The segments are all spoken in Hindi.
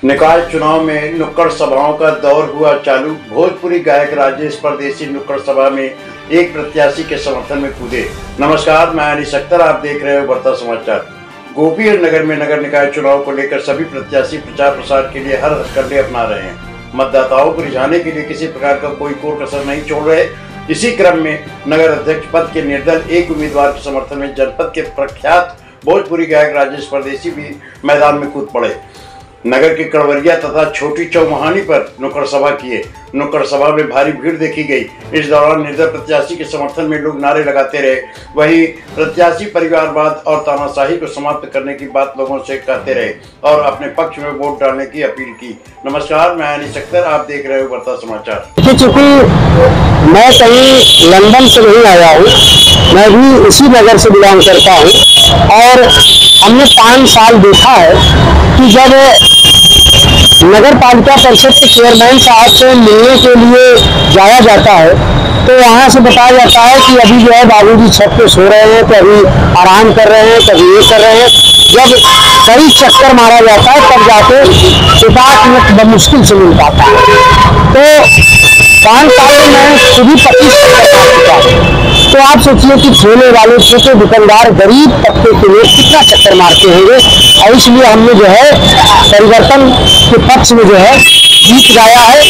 निकाय चुनाव में नुक्कड़ सभाओं का दौर हुआ चालू। भोजपुरी गायक राजेश परदेसी नुक्कड़ सभा में एक प्रत्याशी के समर्थन में कूदे। नमस्कार, मैं अनिश अख्तर, आप देख रहे हो बर्ता समाचार। गोपीगंज नगर में नगर निकाय चुनाव को लेकर सभी प्रत्याशी प्रचार प्रसार के लिए हर हथकंडे अपना रहे हैं। मतदाताओं को रिझाने के लिए किसी प्रकार का कोई कोर कसर नहीं छोड़ रहे। इसी क्रम में नगर अध्यक्ष पद के निर्दल एक उम्मीदवार के समर्थन में जनपद के प्रख्यात भोजपुरी गायक राजेश परदेसी भी मैदान में कूद पड़े। नगर के कड़वरिया तथा छोटी चौमुहानी पर नुक्कड़ सभा किए। नुक्कड़ सभा में भारी भीड़ देखी गई। इस दौरान निर्दल प्रत्याशी के समर्थन में लोग नारे लगाते रहे। वहीं प्रत्याशी परिवारवाद और तानाशाही को समाप्त करने की बात लोगों से कहते रहे और अपने पक्ष में वोट डालने की अपील की। नमस्कार, मैं अनिश अख्तर, आप देख रहे हो बर्ता समाचार। चूंकि मैं कहीं लंदन से नहीं आया हूँ, मैं भी इसी नगर से बिलोंग करता हूँ और हमने 5 साल देखा है कि जब नगर पालिका परिषद के चेयरमैन साहब से मिलने के लिए जाया जाता है तो वहाँ से बताया जाता है कि अभी जो है बाबूजी छत पे सो रहे हैं, कभी आराम कर रहे हैं, कभी ये कर रहे हैं। जब कई चक्कर मारा जाता है तब जाके 5 मिनट बमुश्किल से मिल पाता है। तो 5 साल में मैं खुद ही 25 चक्कर मार चुका हूँ। तो आप सोचिए कि ठेले वाले, छोटे दुकानदार, गरीब तबके के लोग कितना चक्कर मारते होंगे। और इसलिए हमने जो है परिवर्तन के पक्ष में जो है गीत गाया है,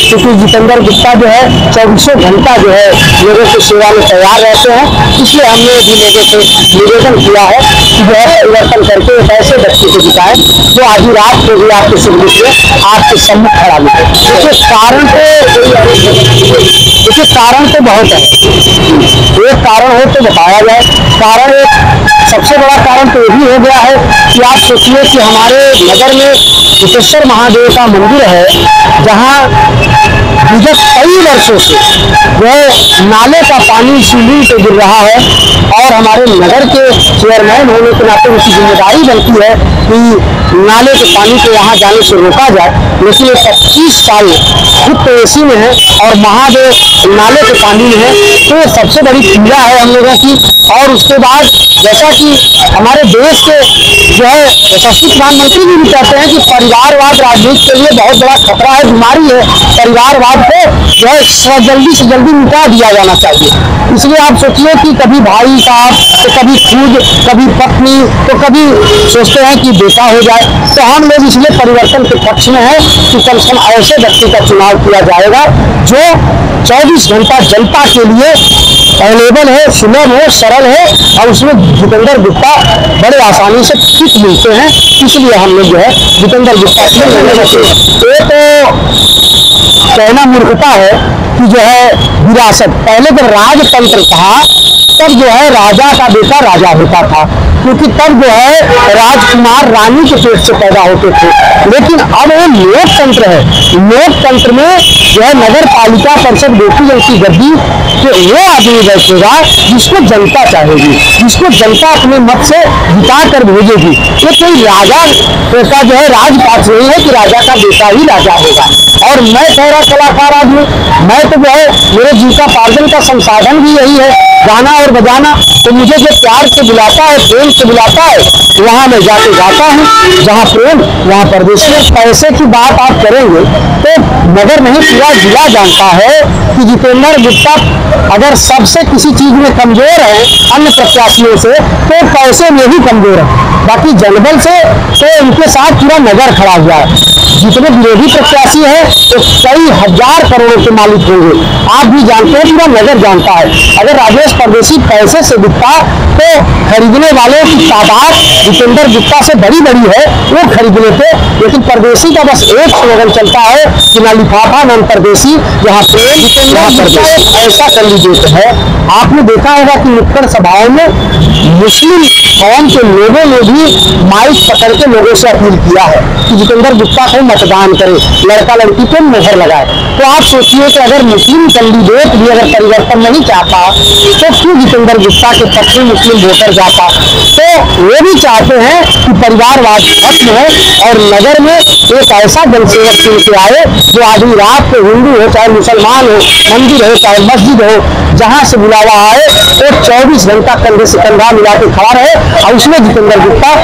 क्योंकि जितेंद्र गुप्ता जो है 24 घंटा जो है लोगों की सेवा में तैयार रहते हैं। इसलिए हमने भी लोगों से निवेदन किया है कि जो है परिवर्तन करके एक ऐसे व्यक्ति को जिताएं जो आधी रात को भी आपके सुरक्षित में आपके सम्मुख खड़ा मिले। देखिए कारण तो बहुत है, एक कारण हो तो बताया जाए। कारण एक सबसे बड़ा कारण तो ये भी हो गया है कि आप सोचिए कि हमारे नगर में सिद्धेश्वर महादेव का मंदिर है, जहाँ विगत कई वर्षों से जो नाले का पानी सीलिंग पे गिर रहा है और हमारे नगर के चेयरमैन होने के नाते उनकी जिम्मेदारी बनती है कि नाले के पानी को यहाँ जाने से रोका जाए। लेकिन 25 साल खुद तो एसी में है और महादेव नाले के पानी में है, तो सबसे बड़ी पीड़ा है हम लोगों की। और उसके बाद जैसा कि हमारे देश के जो है यशस्वी प्रधानमंत्री भी कहते हैं कि परिवारवाद राजनीति के लिए बहुत बड़ा खतरा है, बीमारी है। परिवारवाद को जो है जल्दी से जल्दी मिटा दिया जाना चाहिए। इसलिए आप सोचिए कि कभी भाई साहब तो कभी खुद, कभी पत्नी, तो कभी सोचते हैं कि बेटा हो जाए। तो हम लोग इसलिए परिवर्तन के पक्ष में हैं कि कम से कम ऐसे व्यक्ति का चुनाव किया जाएगा जो 24 घंटा जनता के लिए अवेलेबल है, सुलभ है, सरल है और उसमें जितेंद्र गुप्ता बड़े आसानी से फिट मिलते हैं। इसलिए हम लोग जो है जितेंद्र गुप्ता से एक कहना मूर्खता है कि जो है विरासत, पहले जब राजतंत्र था तब जो है राजा का बेटा राजा होता था, क्योंकि तब जो है राजकुमार रानी के पेट से पैदा होते थे। लेकिन अब वो लोकतंत्र है। लोकतंत्र में जो है नगर पालिका परिषद गोपीगंज की गद्दी तो वो आदमी बैठेगा जिसको जनता चाहेगी, जिसको जनता अपने मत से जिता कर भेजेगी। ये कोई राजा का जो है राजपाट नहीं है कि राजा का बेटा ही राजा होगा। और मैं ठहरा कलाकार आदमी, मैं तो जो है मेरे जीविका पार्जन का संसाधन भी यही है, गाना और बजाना। तो मुझे जो प्यार से बुलाता है, प्रेम से बुलाता है, वहाँ मैं जाके गाता हूँ। जहाँ प्रेम वहाँ परदेसी। पैसे की बात आप करेंगे तो नगर नहीं पूरा जिला जानता है कि जितेंद्र गुप्ता अगर सबसे किसी चीज में कमजोर है अन्य प्रत्याशियों से तो पैसे में ही कमजोर है। बाकी जनबल से तो उनके साथ पूरा नगर खड़ा हुआ है। जितने विरोधी प्रत्याशी हैं तो कई हजार करोड़ों के मालिक होंगे। आप भी जानते हैं, पूरा नगर जानता है। अगर राजेश परदेसी पैसे से बिकता तो खरीदने वालों की तादाद जितेंद्र गुप्ता से बड़ी बड़ी है, वो खरीद लेते। लेकिन परदेसी का बस एक स्लोगन चलता है कि ना लिफाफा ना परदेसी, यहाँ प्रेम जितेंद्र गुप्ता एक ऐसा कैंडिडेट है। आपने देखा होगा कि नुक्कड़ सभाओं में मुस्लिम कौम के लोगों ने भी माइक पकड़ के लोगों से अपील किया है कि जितेंद्र गुप्ता को मतदान करे, लड़का लड़की पे मोहर लगाए। तो आप सोचिए कि अगर मुस्लिम कैंडिडेट भी अगर परिवर्तन नहीं चाहता तो क्यों जितेंद्र गुप्ता के पक्ष में मुस्लिम वोटर जाता। तो वो भी चाहते हैं कि परिवारवाद खत्म हो और नगर में एक ऐसा जनसेवक चुन के आए जो आधी रात को हिंदू हो चाहे मुसलमान हो, मंदिर हो चाहे मस्जिद हो, जहां से बुलावा आए तो 24 घंटा कंधे से कंधा मिला के खड़ा रहे और उसमें जितेंद्र गुप्ता